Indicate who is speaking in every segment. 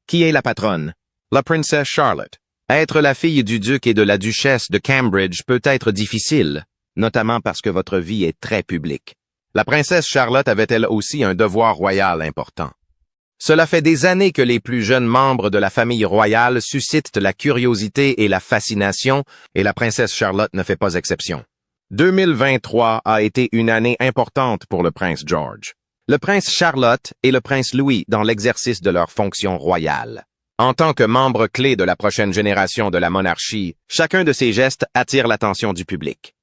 Speaker 1: Qui est la patronne? La princesse Charlotte. Être la fille du duc et de la duchesse de Cambridge peut être difficile, notamment parce que votre vie est très publique. La princesse Charlotte avait elle aussi un devoir royal important. Cela fait des années que les plus jeunes membres de la famille royale suscitent la curiosité et la fascination, et la princesse Charlotte ne fait pas exception. 2023 a été une année importante pour le prince George, le prince Charlotte et le prince Louis dans l'exercice de leurs fonctions royales. En tant que membre clé de la prochaine génération de la monarchie, chacun de ces gestes attire l'attention du public.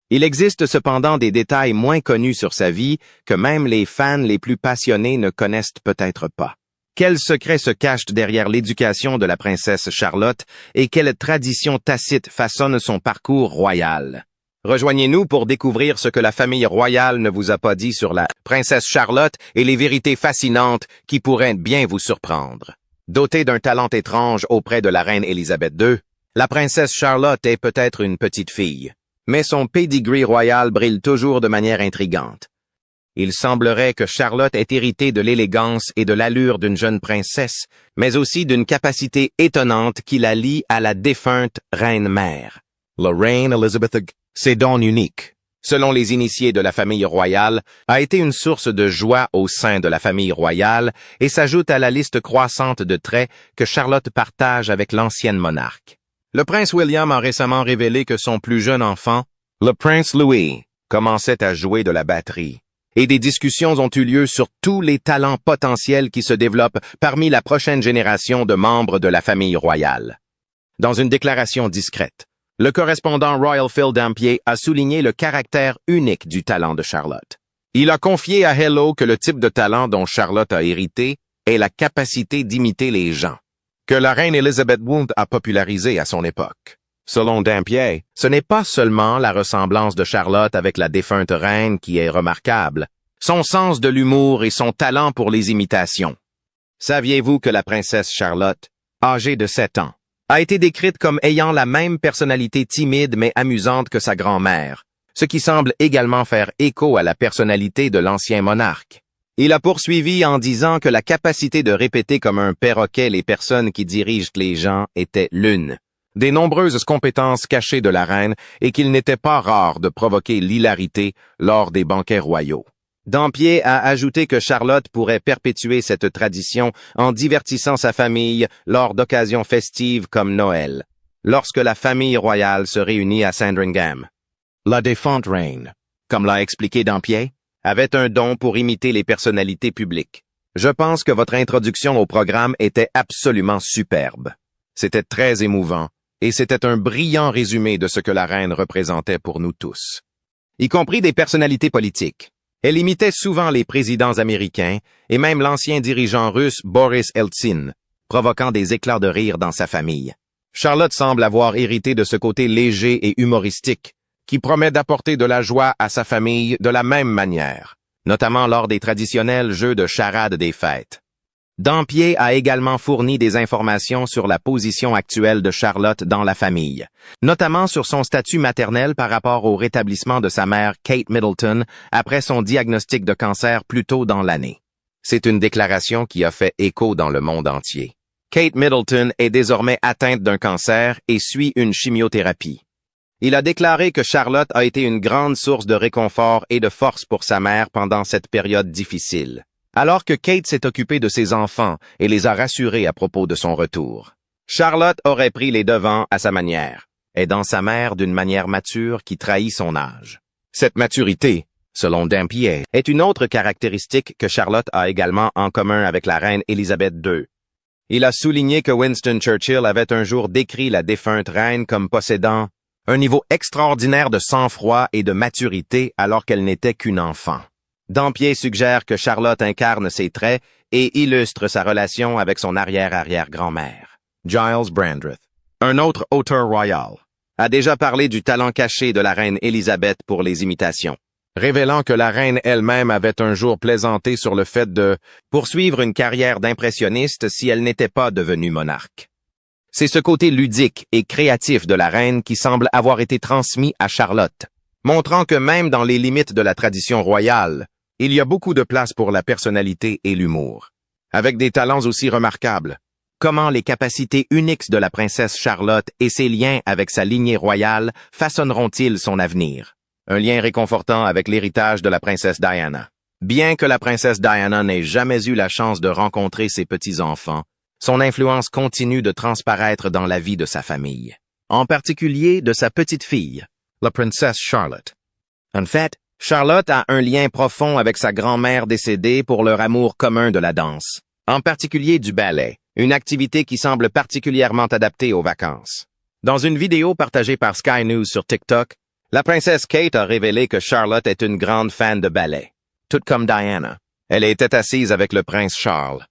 Speaker 1: Il existe cependant des détails moins connus sur sa vie que même les fans les plus passionnés ne connaissent peut-être pas. Quel secret se cache derrière l'éducation de la princesse Charlotte et quelle tradition tacite façonne son parcours royal? Rejoignez-nous pour découvrir ce que la famille royale ne vous a pas dit sur la princesse Charlotte et les vérités fascinantes qui pourraient bien vous surprendre. Dotée d'un talent étrange auprès de la reine Élisabeth II, la princesse Charlotte est peut-être une petite fille, mais son pedigree royal brille toujours de manière intrigante. Il semblerait que Charlotte ait hérité de l'élégance et de l'allure d'une jeune princesse, mais aussi d'une capacité étonnante qui la lie à la défunte reine-mère. La reine Elizabeth II, ses dons uniques, selon les initiés de la famille royale, a été une source de joie au sein de la famille royale et s'ajoute à la liste croissante de traits que Charlotte partage avec l'ancienne monarque. Le prince William a récemment révélé que son plus jeune enfant, le prince Louis, commençait à jouer de la batterie. Et des discussions ont eu lieu sur tous les talents potentiels qui se développent parmi la prochaine génération de membres de la famille royale. Dans une déclaration discrète, le correspondant Royal Phil Dampier a souligné le caractère unique du talent de Charlotte. Il a confié à Hello que le type de talent dont Charlotte a hérité est la capacité d'imiter les gens, que la reine Elizabeth II a popularisé à son époque. Selon Dampier, ce n'est pas seulement la ressemblance de Charlotte avec la défunte reine qui est remarquable, son sens de l'humour et son talent pour les imitations. Saviez-vous que la princesse Charlotte, âgée de 7 ans, a été décrite comme ayant la même personnalité timide mais amusante que sa grand-mère, ce qui semble également faire écho à la personnalité de l'ancien monarque. Il a poursuivi en disant que la capacité de répéter comme un perroquet les personnes qui dirigent les gens était l'une des nombreuses compétences cachées de la reine et qu'il n'était pas rare de provoquer l'hilarité lors des banquets royaux. Dampier a ajouté que Charlotte pourrait perpétuer cette tradition en divertissant sa famille lors d'occasions festives comme Noël, lorsque la famille royale se réunit à Sandringham. La défunte reine, comme l'a expliqué Dampier, avait un don pour imiter les personnalités publiques. Je pense que votre introduction au programme était absolument superbe. C'était très émouvant, et c'était un brillant résumé de ce que la reine représentait pour nous tous, y compris des personnalités politiques. Elle imitait souvent les présidents américains et même l'ancien dirigeant russe Boris Eltsine, provoquant des éclats de rire dans sa famille. Charlotte semble avoir hérité de ce côté léger et humoristique, qui promet d'apporter de la joie à sa famille de la même manière, notamment lors des traditionnels jeux de charade des fêtes. Dampier a également fourni des informations sur la position actuelle de Charlotte dans la famille, notamment sur son statut maternel par rapport au rétablissement de sa mère Kate Middleton après son diagnostic de cancer plus tôt dans l'année. C'est une déclaration qui a fait écho dans le monde entier. Kate Middleton est désormais atteinte d'un cancer et suit une chimiothérapie. Il a déclaré que Charlotte a été une grande source de réconfort et de force pour sa mère pendant cette période difficile, alors que Kate s'est occupée de ses enfants et les a rassurés à propos de son retour. Charlotte aurait pris les devants à sa manière, aidant sa mère d'une manière mature qui trahit son âge. Cette maturité, selon Dampier, est une autre caractéristique que Charlotte a également en commun avec la reine Élisabeth II. Il a souligné que Winston Churchill avait un jour décrit la défunte reine comme possédant un niveau extraordinaire de sang-froid et de maturité alors qu'elle n'était qu'une enfant. Dampier suggère que Charlotte incarne ces traits et illustre sa relation avec son arrière-arrière-grand-mère. Giles Brandreth, un autre auteur royal, a déjà parlé du talent caché de la reine Élisabeth pour les imitations, révélant que la reine elle-même avait un jour plaisanté sur le fait de poursuivre une carrière d'impressionniste si elle n'était pas devenue monarque. C'est ce côté ludique et créatif de la reine qui semble avoir été transmis à Charlotte, montrant que même dans les limites de la tradition royale, il y a beaucoup de place pour la personnalité et l'humour. Avec des talents aussi remarquables, comment les capacités uniques de la princesse Charlotte et ses liens avec sa lignée royale façonneront-ils son avenir? Un lien réconfortant avec l'héritage de la princesse Diana. Bien que la princesse Diana n'ait jamais eu la chance de rencontrer ses petits-enfants, son influence continue de transparaître dans la vie de sa famille, en particulier de sa petite-fille, la princesse Charlotte. En fait, Charlotte a un lien profond avec sa grand-mère décédée pour leur amour commun de la danse, en particulier du ballet, une activité qui semble particulièrement adaptée aux vacances. Dans une vidéo partagée par Sky News sur TikTok, la princesse Kate a révélé que Charlotte est une grande fan de ballet, tout comme Diana. Elle était assise avec le prince Charles.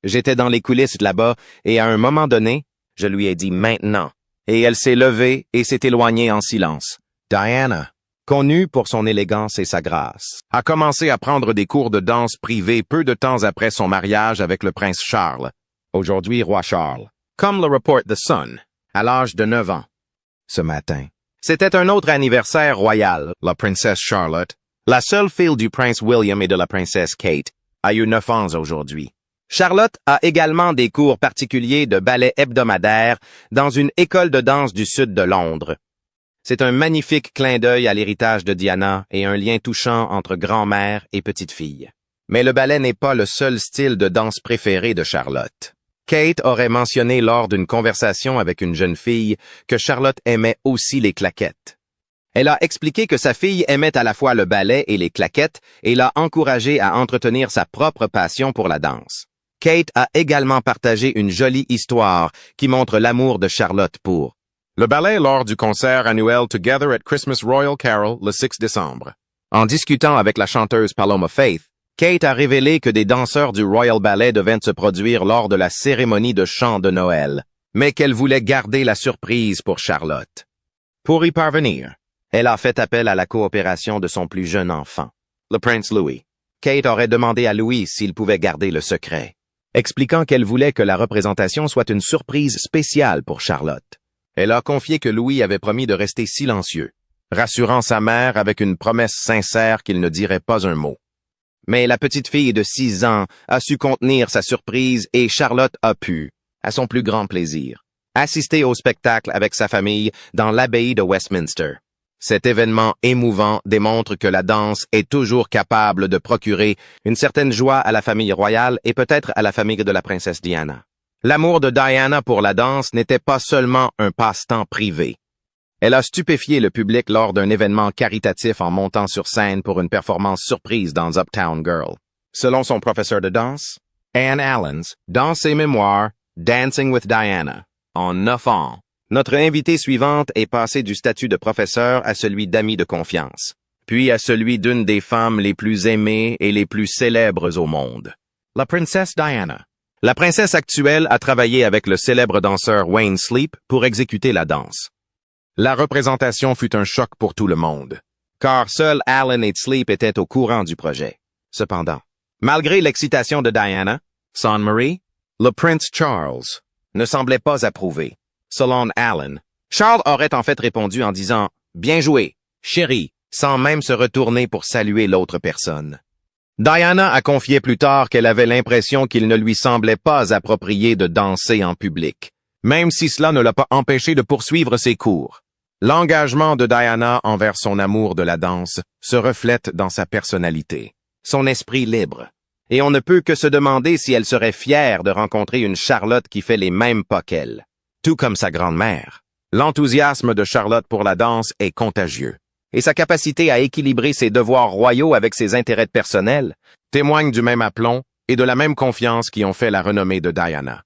Speaker 1: J'étais dans les coulisses là-bas et à un moment donné, je lui ai dit « maintenant » et elle s'est levée et s'est éloignée en silence. Diana, connue pour son élégance et sa grâce, a commencé à prendre des cours de danse privés peu de temps après son mariage avec le prince Charles, aujourd'hui roi Charles, comme le reporte The Sun, à l'âge de 9 ans. Ce matin, c'était un autre anniversaire royal. La princesse Charlotte, la seule fille du prince William et de la princesse Kate, a eu 9 ans aujourd'hui. Charlotte a également des cours particuliers de ballet hebdomadaire dans une école de danse du sud de Londres. C'est un magnifique clin d'œil à l'héritage de Diana et un lien touchant entre grand-mère et petite-fille. Mais le ballet n'est pas le seul style de danse préféré de Charlotte. Kate aurait mentionné lors d'une conversation avec une jeune fille que Charlotte aimait aussi les claquettes. Elle a expliqué que sa fille aimait à la fois le ballet et les claquettes et l'a encouragée à entretenir sa propre passion pour la danse. Kate a également partagé une jolie histoire qui montre l'amour de Charlotte pour le ballet lors du concert annuel Together at Christmas Royal Carol le 6 décembre. En discutant avec la chanteuse Paloma Faith, Kate a révélé que des danseurs du Royal Ballet devaient se produire lors de la cérémonie de chant de Noël, mais qu'elle voulait garder la surprise pour Charlotte. Pour y parvenir, elle a fait appel à la coopération de son plus jeune enfant, le prince Louis. Kate aurait demandé à Louis s'il pouvait garder le secret, expliquant qu'elle voulait que la représentation soit une surprise spéciale pour Charlotte. Elle a confié que Louis avait promis de rester silencieux, rassurant sa mère avec une promesse sincère qu'il ne dirait pas un mot. Mais la petite fille de 6 ans a su contenir sa surprise et Charlotte a pu, à son plus grand plaisir, assister au spectacle avec sa famille dans l'abbaye de Westminster. Cet événement émouvant démontre que la danse est toujours capable de procurer une certaine joie à la famille royale et peut-être à la famille de la princesse Diana. L'amour de Diana pour la danse n'était pas seulement un passe-temps privé. Elle a stupéfié le public lors d'un événement caritatif en montant sur scène pour une performance surprise dans Uptown Girl. Selon son professeur de danse, Anne Allens, dans ses mémoires Dancing with Diana, en 9 ans, notre invitée suivante est passée du statut de professeur à celui d'amie de confiance, puis à celui d'une des femmes les plus aimées et les plus célèbres au monde, la princesse Diana. La princesse actuelle a travaillé avec le célèbre danseur Wayne Sleep pour exécuter la danse. La représentation fut un choc pour tout le monde, car seuls Alan et Sleep étaient au courant du projet. Cependant, malgré l'excitation de Diana, Son Marie, le prince Charles, ne semblait pas approuver. Selon Alan, Charles aurait en fait répondu en disant « Bien joué, chérie », sans même se retourner pour saluer l'autre personne. Diana a confié plus tard qu'elle avait l'impression qu'il ne lui semblait pas approprié de danser en public, même si cela ne l'a pas empêché de poursuivre ses cours. L'engagement de Diana envers son amour de la danse se reflète dans sa personnalité, son esprit libre, et on ne peut que se demander si elle serait fière de rencontrer une Charlotte qui fait les mêmes pas qu'elle. Tout comme sa grand-mère, l'enthousiasme de Charlotte pour la danse est contagieux. Et sa capacité à équilibrer ses devoirs royaux avec ses intérêts personnels témoigne du même aplomb et de la même confiance qui ont fait la renommée de Diana.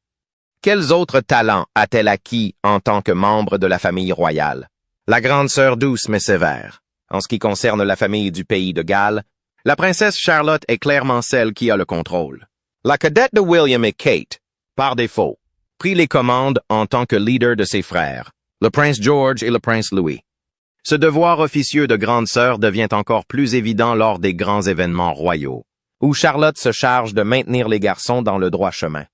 Speaker 1: Quels autres talents a-t-elle acquis en tant que membre de la famille royale? La grande sœur douce mais sévère. En ce qui concerne la famille du pays de Galles, la princesse Charlotte est clairement celle qui a le contrôle. La cadette de William et Kate, par défaut, prit les commandes en tant que leader de ses frères, le prince George et le prince Louis. Ce devoir officieux de grande sœur devient encore plus évident lors des grands événements royaux, où Charlotte se charge de maintenir les garçons dans le droit chemin.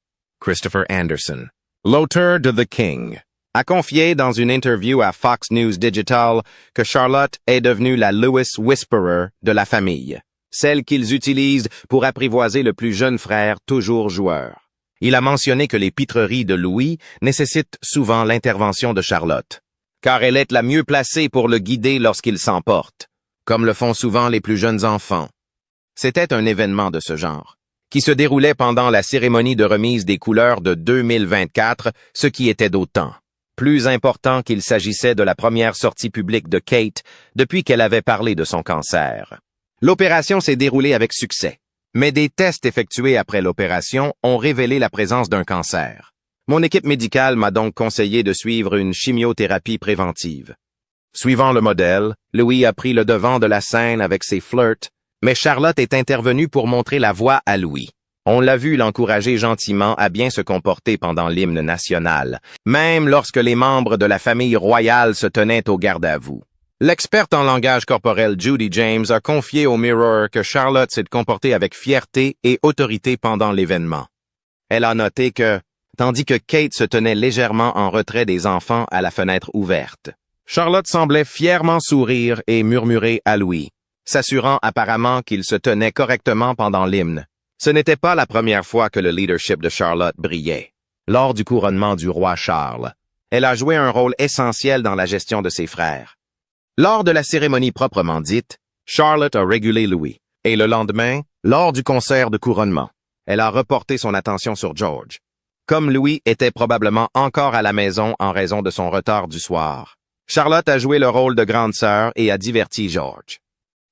Speaker 1: Christopher Anderson, l'auteur de The King, a confié dans une interview à Fox News Digital que Charlotte est devenue la Lewis Whisperer de la famille, celle qu'ils utilisent pour apprivoiser le plus jeune frère toujours joueur. Il a mentionné que les pitreries de Louis nécessitent souvent l'intervention de Charlotte, car elle est la mieux placée pour le guider lorsqu'il s'emporte, comme le font souvent les plus jeunes enfants. C'était un événement de ce genre, qui se déroulait pendant la cérémonie de remise des couleurs de 2024, ce qui était d'autant plus important qu'il s'agissait de la première sortie publique de Kate depuis qu'elle avait parlé de son cancer. L'opération s'est déroulée avec succès, mais des tests effectués après l'opération ont révélé la présence d'un cancer. Mon équipe médicale m'a donc conseillé de suivre une chimiothérapie préventive. Suivant le modèle, Louis a pris le devant de la scène avec ses flirts, mais Charlotte est intervenue pour montrer la voie à Louis. On l'a vu l'encourager gentiment à bien se comporter pendant l'hymne national, même lorsque les membres de la famille royale se tenaient au garde-à-vous. L'experte en langage corporel Judy James a confié au Mirror que Charlotte s'est comportée avec fierté et autorité pendant l'événement. Elle a noté que, tandis que Kate se tenait légèrement en retrait des enfants à la fenêtre ouverte, Charlotte semblait fièrement sourire et murmurer à Louis, s'assurant apparemment qu'il se tenait correctement pendant l'hymne. Ce n'était pas la première fois que le leadership de Charlotte brillait. Lors du couronnement du roi Charles, elle a joué un rôle essentiel dans la gestion de ses frères. Lors de la cérémonie proprement dite, Charlotte a régulé Louis, et le lendemain, lors du concert de couronnement, elle a reporté son attention sur George. Comme Louis était probablement encore à la maison en raison de son retard du soir, Charlotte a joué le rôle de grande sœur et a diverti George.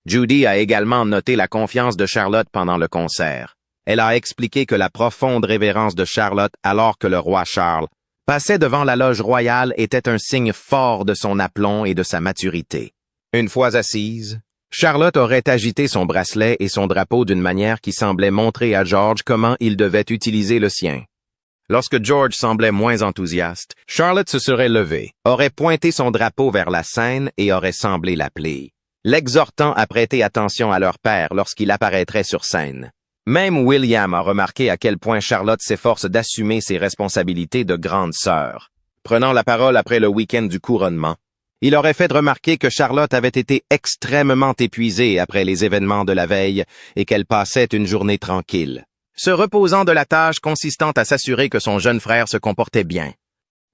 Speaker 1: Judy a également noté la confiance de Charlotte pendant le concert. Elle a expliqué que la profonde révérence de Charlotte alors que le roi Charles passait devant la loge royale était un signe fort de son aplomb et de sa maturité. Une fois assise, Charlotte aurait agité son bracelet et son drapeau d'une manière qui semblait montrer à George comment il devait utiliser le sien. Lorsque George semblait moins enthousiaste, Charlotte se serait levée, aurait pointé son drapeau vers la scène et aurait semblé l'appeler, l'exhortant à prêter attention à leur père lorsqu'il apparaîtrait sur scène. Même William a remarqué à quel point Charlotte s'efforce d'assumer ses responsabilités de grande sœur. Prenant la parole après le week-end du couronnement, il aurait fait remarquer que Charlotte avait été extrêmement épuisée après les événements de la veille et qu'elle passait une journée tranquille, se reposant de la tâche consistant à s'assurer que son jeune frère se comportait bien.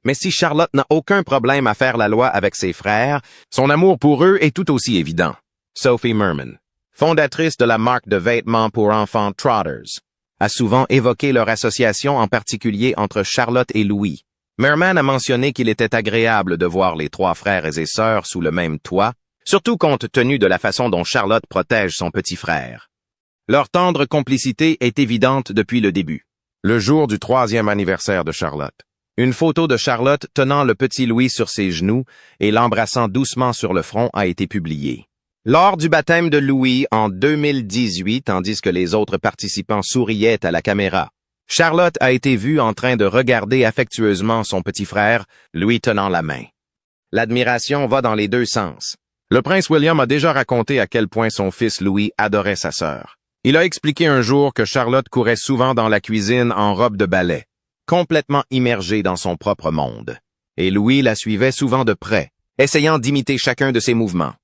Speaker 1: Mais si Charlotte n'a aucun problème à faire la loi avec ses frères, son amour pour eux est tout aussi évident. Sophie Merman, fondatrice de la marque de vêtements pour enfants Trotters, a souvent évoqué leur association en particulier entre Charlotte et Louis. Merman a mentionné qu'il était agréable de voir les trois frères et sœurs sous le même toit, surtout compte tenu de la façon dont Charlotte protège son petit frère. Leur tendre complicité est évidente depuis le début. Le jour du 3e anniversaire de Charlotte, une photo de Charlotte tenant le petit Louis sur ses genoux et l'embrassant doucement sur le front a été publiée. Lors du baptême de Louis en 2018, tandis que les autres participants souriaient à la caméra, Charlotte a été vue en train de regarder affectueusement son petit frère, lui tenant la main. L'admiration va dans les deux sens. Le prince William a déjà raconté à quel point son fils Louis adorait sa sœur. Il a expliqué un jour que Charlotte courait souvent dans la cuisine en robe de ballet, complètement immergée dans son propre monde. Et Louis la suivait souvent de près, essayant d'imiter chacun de ses mouvements.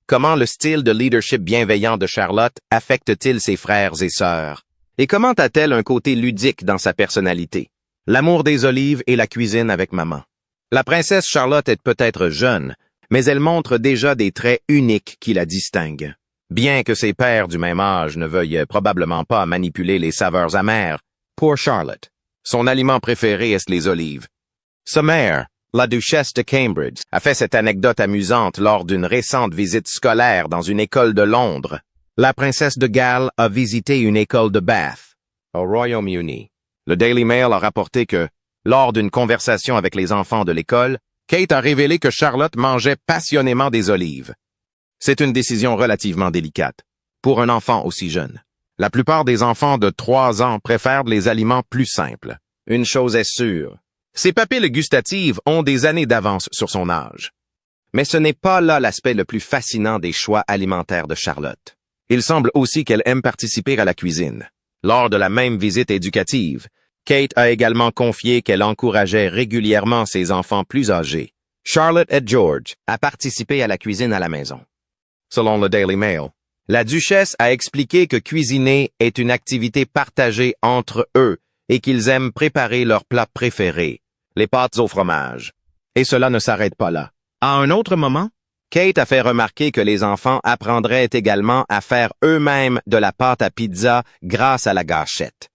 Speaker 1: Comment le style de leadership bienveillant de Charlotte affecte-t-il ses frères et sœurs? Et comment a-t-elle un côté ludique dans sa personnalité? L'amour des olives et la cuisine avec maman. La princesse Charlotte est peut-être jeune, mais elle montre déjà des traits uniques qui la distinguent. Bien que ses pères du même âge ne veuillent probablement pas manipuler les saveurs amères, pour Charlotte, son aliment préféré est les olives. Sa mère, la duchesse de Cambridge, a fait cette anecdote amusante lors d'une récente visite scolaire dans une école de Londres. La princesse de Galles a visité une école de Bath, au Royaume-Uni. Le Daily Mail a rapporté que, lors d'une conversation avec les enfants de l'école, Kate a révélé que Charlotte mangeait passionnément des olives. C'est une décision relativement délicate, pour un enfant aussi jeune. La plupart des enfants de 3 ans préfèrent les aliments plus simples. Une chose est sûre, ses papilles gustatives ont des années d'avance sur son âge. Mais ce n'est pas là l'aspect le plus fascinant des choix alimentaires de Charlotte. Il semble aussi qu'elle aime participer à la cuisine. Lors de la même visite éducative, Kate a également confié qu'elle encourageait régulièrement ses enfants plus âgés, Charlotte et George, à participer à la cuisine à la maison. Selon le Daily Mail, la duchesse a expliqué que cuisiner est une activité partagée entre eux et qu'ils aiment préparer leurs plats préférés, les pâtes au fromage. Et cela ne s'arrête pas là. À un autre moment, Kate a fait remarquer que les enfants apprendraient également à faire eux-mêmes de la pâte à pizza grâce à la gâchette.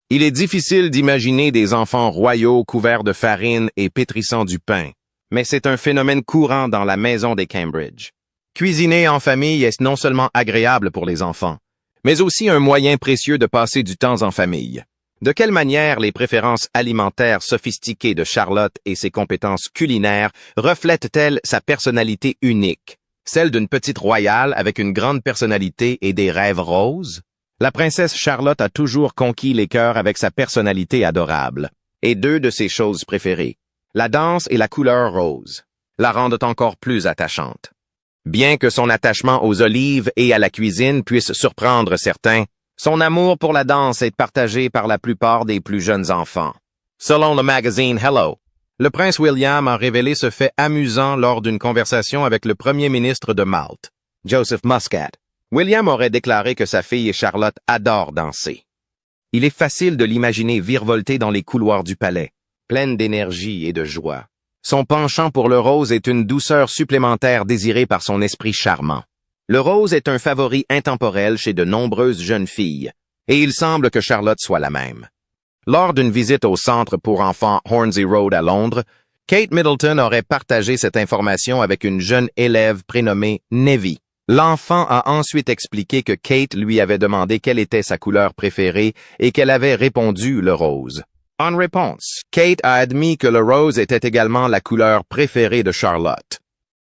Speaker 1: Il est difficile d'imaginer des enfants royaux couverts de farine et pétrissant du pain, mais c'est un phénomène courant dans la maison des Cambridge. Cuisiner en famille est non seulement agréable pour les enfants, mais aussi un moyen précieux de passer du temps en famille. De quelle manière les préférences alimentaires sophistiquées de Charlotte et ses compétences culinaires reflètent-elles sa personnalité unique, celle d'une petite royale avec une grande personnalité et des rêves roses? La princesse Charlotte a toujours conquis les cœurs avec sa personnalité adorable, et deux de ses choses préférées, la danse et la couleur rose, la rendent encore plus attachante. Bien que son attachement aux olives et à la cuisine puisse surprendre certains, son amour pour la danse est partagé par la plupart des plus jeunes enfants. Selon le magazine Hello, le prince William a révélé ce fait amusant lors d'une conversation avec le premier ministre de Malte, Joseph Muscat. William aurait déclaré que sa fille Charlotte adore danser. Il est facile de l'imaginer virevolter dans les couloirs du palais, pleine d'énergie et de joie. Son penchant pour le rose est une douceur supplémentaire désirée par son esprit charmant. Le rose est un favori intemporel chez de nombreuses jeunes filles, et il semble que Charlotte soit la même. Lors d'une visite au centre pour enfants Hornsey Road à Londres, Kate Middleton aurait partagé cette information avec une jeune élève prénommée Nevi. L'enfant a ensuite expliqué que Kate lui avait demandé quelle était sa couleur préférée et qu'elle avait répondu le rose. En réponse, Kate a admis que le rose était également la couleur préférée de Charlotte.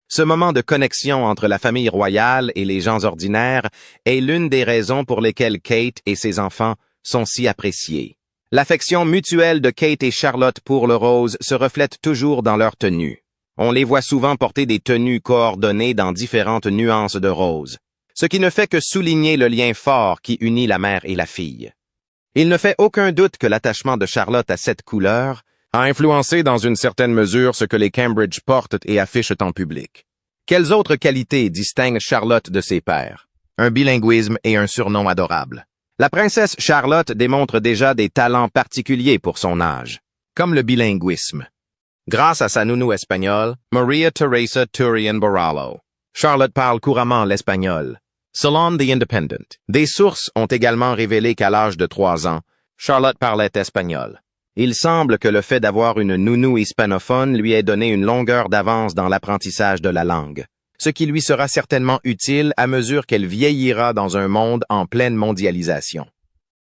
Speaker 1: Ce moment de connexion entre la famille royale et les gens ordinaires est l'une des raisons pour lesquelles Kate et ses enfants sont si appréciés. L'affection mutuelle de Kate et Charlotte pour le rose se reflète toujours dans leurs tenues. On les voit souvent porter des tenues coordonnées dans différentes nuances de rose, ce qui ne fait que souligner le lien fort qui unit la mère et la fille. Il ne fait aucun doute que l'attachement de Charlotte à cette couleur a influencé dans une certaine mesure ce que les Cambridge portent et affichent en public. Quelles autres qualités distinguent Charlotte de ses pairs? Un bilinguisme et un surnom adorable. La princesse Charlotte démontre déjà des talents particuliers pour son âge, comme le bilinguisme. Grâce à sa nounou espagnole, Maria Teresa Turian Borrallo, Charlotte parle couramment l'espagnol. Selon The Independent, des sources ont également révélé qu'à l'âge de 3 ans, Charlotte parlait espagnol. Il semble que le fait d'avoir une nounou hispanophone lui ait donné une longueur d'avance dans l'apprentissage de la langue, ce qui lui sera certainement utile à mesure qu'elle vieillira dans un monde en pleine mondialisation.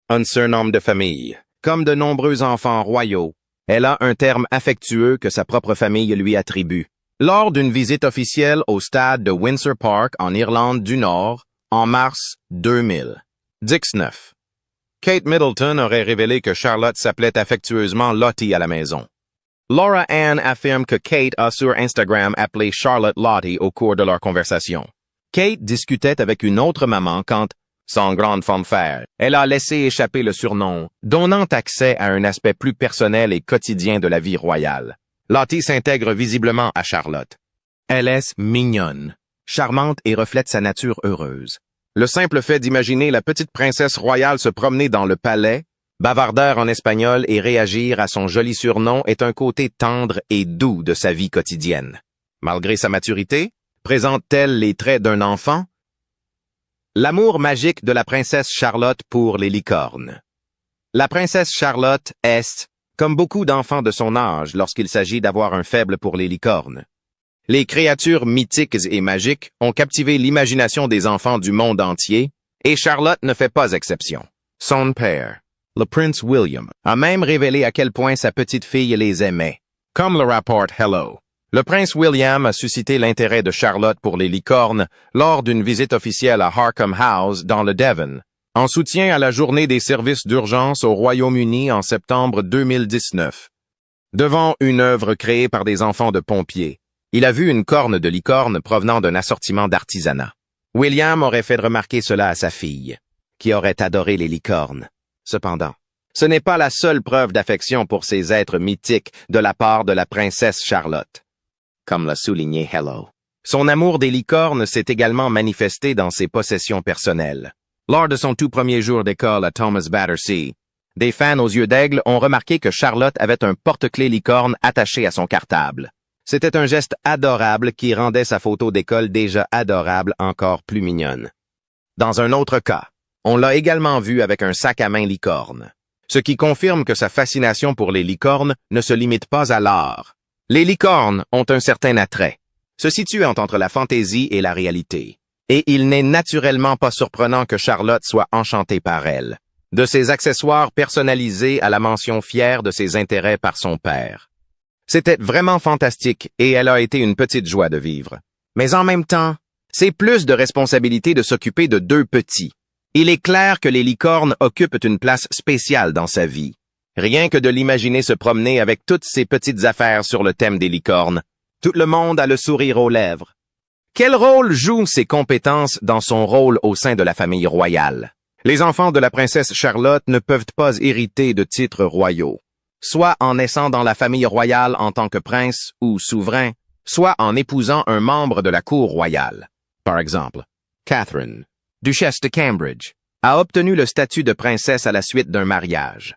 Speaker 1: Un surnom de famille. Comme de nombreux enfants royaux, elle a un terme affectueux que sa propre famille lui attribue. Lors d'une visite officielle au stade de Windsor Park en Irlande du Nord, en mars 2000. Dix 9. Kate Middleton aurait révélé que Charlotte s'appelait affectueusement Lottie à la maison. Laura Ann affirme que Kate a sur Instagram appelé Charlotte Lottie au cours de leur conversation. Kate discutait avec une autre maman quand, sans grande fanfare, elle a laissé échapper le surnom, donnant accès à un aspect plus personnel et quotidien de la vie royale. Lottie s'intègre visiblement à Charlotte. Elle est mignonne, charmante et reflète sa nature heureuse. Le simple fait d'imaginer la petite princesse royale se promener dans le palais, bavarder en espagnol et réagir à son joli surnom est un côté tendre et doux de sa vie quotidienne. Malgré sa maturité, présente-t-elle les traits d'un enfant? L'amour magique de la princesse Charlotte pour les licornes. La princesse Charlotte est, comme beaucoup d'enfants de son âge lorsqu'il s'agit d'avoir un faible pour les licornes. Les créatures mythiques et magiques ont captivé l'imagination des enfants du monde entier, et Charlotte ne fait pas exception. Son père, le prince William, a même révélé à quel point sa petite fille les aimait. Comme le rapporte Hello, le prince William a suscité l'intérêt de Charlotte pour les licornes lors d'une visite officielle à Harkham House dans le Devon, en soutien à la journée des services d'urgence au Royaume-Uni en septembre 2019. Devant une œuvre créée par des enfants de pompiers, il a vu une corne de licorne provenant d'un assortiment d'artisanat. William aurait fait remarquer cela à sa fille, qui aurait adoré les licornes. Cependant, ce n'est pas la seule preuve d'affection pour ces êtres mythiques de la part de la princesse Charlotte. Comme l'a souligné Hello, son amour des licornes s'est également manifesté dans ses possessions personnelles. Lors de son tout premier jour d'école à Thomas Battersea, Des fans aux yeux d'aigle ont remarqué que Charlotte avait un porte-clés licorne attaché à son cartable. C'était un geste adorable qui rendait sa photo d'école déjà adorable encore plus mignonne. Dans un autre cas, on l'a également vu avec un sac à main licorne, ce qui confirme que sa fascination pour les licornes ne se limite pas à l'art. Les licornes ont un certain attrait, se situant entre la fantaisie et la réalité. Et il n'est naturellement pas surprenant que Charlotte soit enchantée par elle, de ses accessoires personnalisés à la mention fière de ses intérêts par son père. C'était vraiment fantastique et elle a été une petite joie de vivre. Mais en même temps, c'est plus de responsabilité de s'occuper de deux petits. Il est clair que les licornes occupent une place spéciale dans sa vie. Rien que de l'imaginer se promener avec toutes ces petites affaires sur le thème des licornes. Tout le monde a le sourire aux lèvres. Quel rôle jouent ces compétences dans son rôle au sein de la famille royale? Les enfants de la princesse Charlotte ne peuvent pas hériter de titres royaux, soit en naissant dans la famille royale en tant que prince ou souverain, soit en épousant un membre de la cour royale. Par exemple, Catherine, duchesse de Cambridge, a obtenu le statut de princesse à la suite d'un mariage.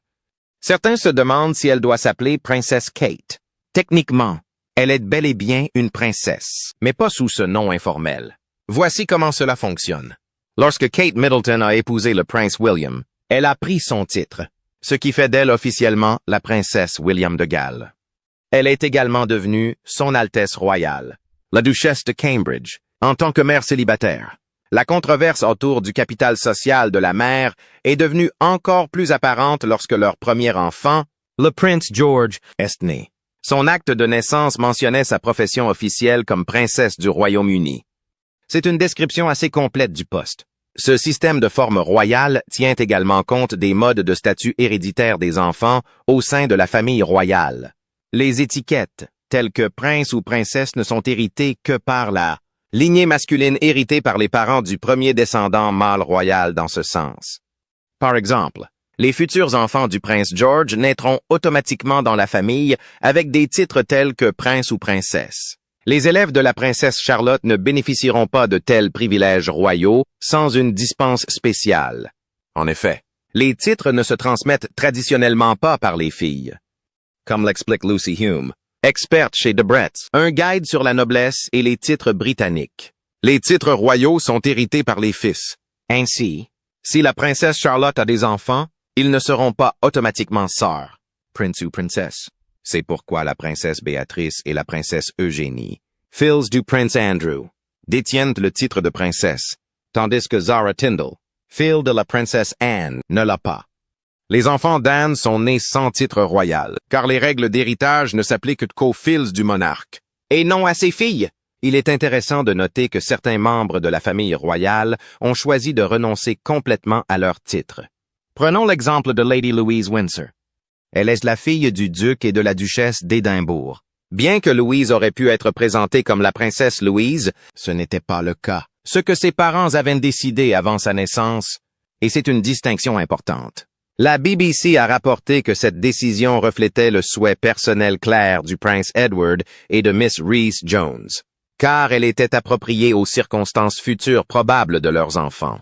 Speaker 1: Certains se demandent si elle doit s'appeler princesse Kate. Techniquement, elle est bel et bien une princesse, mais pas sous ce nom informel. Voici comment cela fonctionne. Lorsque Kate Middleton a épousé le prince William, elle a pris son titre, ce qui fait d'elle officiellement la princesse William de Galles. Elle est également devenue Son Altesse royale, la duchesse de Cambridge, en tant que mère célibataire. La controverse autour du capital social de la mère est devenue encore plus apparente lorsque leur premier enfant, le prince George, est né. Son acte de naissance mentionnait sa profession officielle comme princesse du Royaume-Uni. C'est une description assez complète du poste. Ce système de forme royale tient également compte des modes de statut héréditaire des enfants au sein de la famille royale. Les étiquettes, telles que prince ou princesse, ne sont héritées que par la lignée masculine héritée par les parents du premier descendant mâle royal dans ce sens. Par exemple, les futurs enfants du prince George naîtront automatiquement dans la famille avec des titres tels que prince ou princesse. Les élèves de la princesse Charlotte ne bénéficieront pas de tels privilèges royaux sans une dispense spéciale. En effet, les titres ne se transmettent traditionnellement pas par les filles. Comme l'explique Lucy Hume, experte chez Debrett's, un guide sur la noblesse et les titres britanniques. Les titres royaux sont hérités par les fils. Ainsi, si la princesse Charlotte a des enfants, ils ne seront pas automatiquement sœurs, prince ou princesse. C'est pourquoi la princesse Béatrice et la princesse Eugénie, fils du prince Andrew, détiennent le titre de princesse, tandis que Zara Tindall, fille de la princesse Anne, ne l'a pas. Les enfants d'Anne sont nés sans titre royal, car les règles d'héritage ne s'appliquent qu'aux fils du monarque, et non à ses filles. Il est intéressant de noter que certains membres de la famille royale ont choisi de renoncer complètement à leur titre. Prenons l'exemple de Lady Louise Windsor. Elle est la fille du duc et de la duchesse d'Édimbourg. Bien que Louise aurait pu être présentée comme la princesse Louise, ce n'était pas le cas. Ce que ses parents avaient décidé avant sa naissance, et c'est une distinction importante. La BBC a rapporté que cette décision reflétait le souhait personnel clair du prince Edward et de Miss Rhys Jones, car elle était appropriée aux circonstances futures probables de leurs enfants.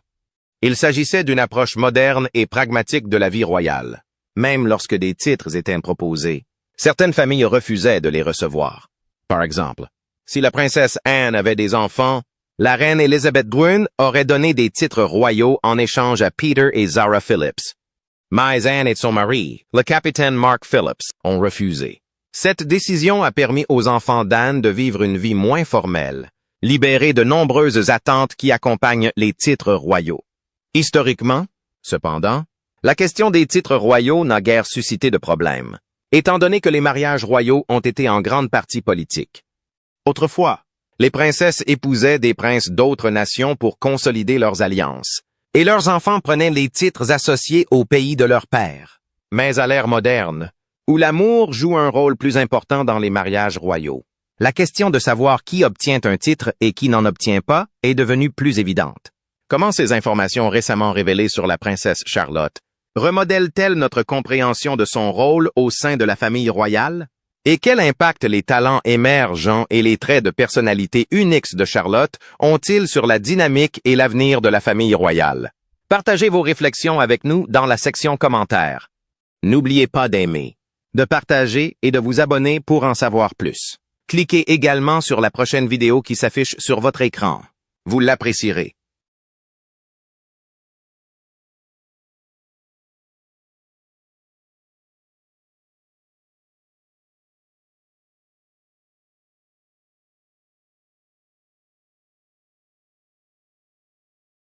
Speaker 1: Il s'agissait d'une approche moderne et pragmatique de la vie royale. Même lorsque des titres étaient proposés, certaines familles refusaient de les recevoir. Par exemple, si la princesse Anne avait des enfants, la reine Elizabeth II aurait donné des titres royaux en échange à Peter et Zara Phillips. Mais Anne et son mari, le capitaine Mark Phillips, ont refusé. Cette décision a permis aux enfants d'Anne de vivre une vie moins formelle, libérée de nombreuses attentes qui accompagnent les titres royaux. Historiquement, cependant, la question des titres royaux n'a guère suscité de problème, étant donné que les mariages royaux ont été en grande partie politiques. Autrefois, les princesses épousaient des princes d'autres nations pour consolider leurs alliances, et leurs enfants prenaient les titres associés au pays de leur père. Mais à l'ère moderne, où l'amour joue un rôle plus important dans les mariages royaux, la question de savoir qui obtient un titre et qui n'en obtient pas est devenue plus évidente. Comment ces informations récemment révélées sur la princesse Charlotte remodèlent-elles notre compréhension de son rôle au sein de la famille royale? Et quel impact les talents émergents et les traits de personnalité uniques de Charlotte ont-ils sur la dynamique et l'avenir de la famille royale? Partagez vos réflexions avec nous dans la section commentaires. N'oubliez pas d'aimer, de partager et de vous abonner pour en savoir plus. Cliquez également sur la prochaine vidéo qui s'affiche sur votre écran. Vous l'apprécierez.